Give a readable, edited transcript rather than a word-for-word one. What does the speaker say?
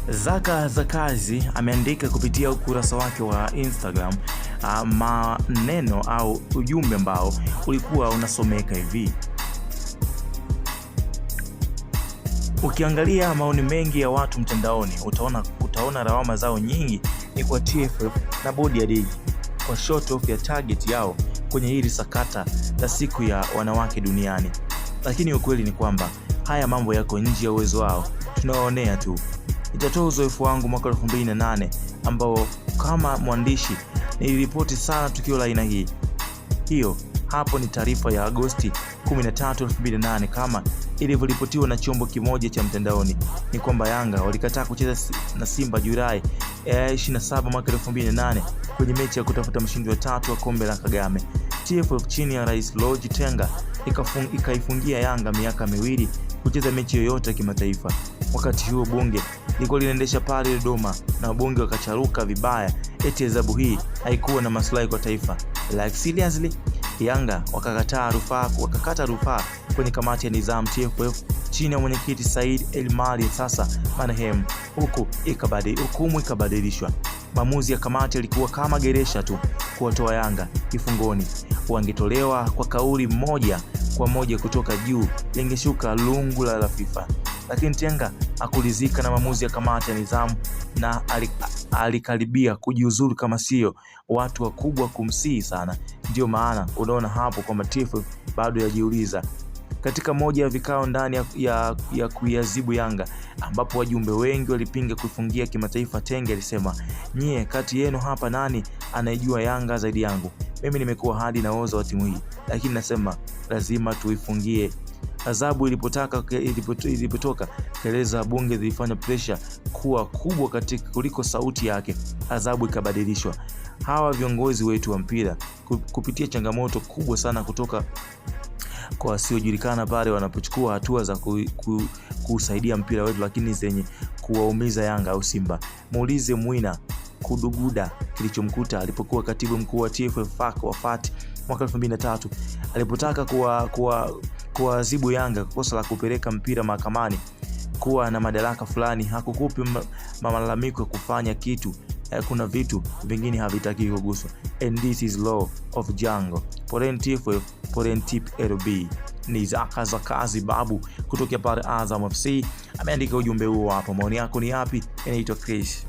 Zaka Zakazi ameandika kupitia ukurasa wake wa Instagram maneno au ujumbe ambao ulikuwa unasomeka hivi: ukiangalia maoni mengi ya watu mtandaoni utaona lawama zao nyingi ni kwa TFF na bodi ya ligi kwa short off ya target yao kwenye hili sakata la siku ya wanawake duniani, lakini ukweli ni kwamba haya mambo yako nje ya uwezo wao, tunawaonea tu. Itatoa uzoefu wangu mwaka 2008 ambao kama mwandishi niliripoti sana tukio la aina hii. Hiyo hapo ni taarifa ya Agosti 13, 2008 kama ilivyoripotiwa na chombo kimoja cha mtandaoni. Ni kwamba Yanga walikataa kucheza na Simba Julai 27 mwaka 2008 kwenye mechi ya kutafuta mshindi wa 3 wa kombe la Kagame. TFF chini ya Rais Lodge Tenga ikaifungia Yanga miaka 2 kucheza mechi yoyote ya kimataifa. Wakati huo bunge liko linaendesha pale Dodoma na wabunge wakacharuka vibaya eti adhabu hii haikuwa na maslahi kwa taifa. Like seriously? Yanga wakakata rufaa kwenye kamati ya nidhamu TFF chini ya mwenyekiti Said El-Mali sasa marehemu, hukumu ikabadilishwa. Maamuzi ya kamati yalikuwa kama geresha tu kuwatoa Yanga kifungoni. Wangetolewa kwa kauli moja kwa moja kutoka juu, lingeshuka lungu la FIFA. Lakini Tenga hakulizika na maamuzi ya kamati ya nidhamu na alikaribia kujiuzuru kama sio watu wakubwa kumsihi sana. Ndio maana unaona hapo kwamba TFF bado yajiuliza. Katika moja ya vikao ndani ya kuiadhibu Yanga ambapo wajumbe wengi walipinga kuifungia kimataifa, Tenga alisema, nyie kati yenu hapa nani anayejua Yanga zaidi yangu? Mimi nimekuwa hadi naoza wa timu hii, lakini nasema lazima tuifungie. Adhabu ilipotoka, kelele za bunge zilifanya pressure kuwa kubwa kuliko sauti yake. Adhabu ikabadilishwa. Hawa viongozi wetu wa mpira kupitia changamoto kubwa sana kutoka kwa wasiojulikana pale wanapochukua hatua za kusaidia mpira wetu, lakini zenye kuwaumiza Yanga au Simba. Muulize Mwina Kuduguda kilichomkuta alipokuwa katibu mkuu wa TFF wafati mwaka 2003 alipotaka kuadhibu Yanga kwa kosa la kupeleka mpira mahakamani. Kuwa na madaraka fulani hakukupi malalamiko ya kufanya kitu. Kuna vitu vingine havitaki kuguswa, and this is law of jungle. Poren TFF, poren tip LB. Ni Zaka Zakazi babu kutoka pale Azam FC ameandika ujumbe huo hapo. Maoni yako ni yapi? Inaitwa Chris.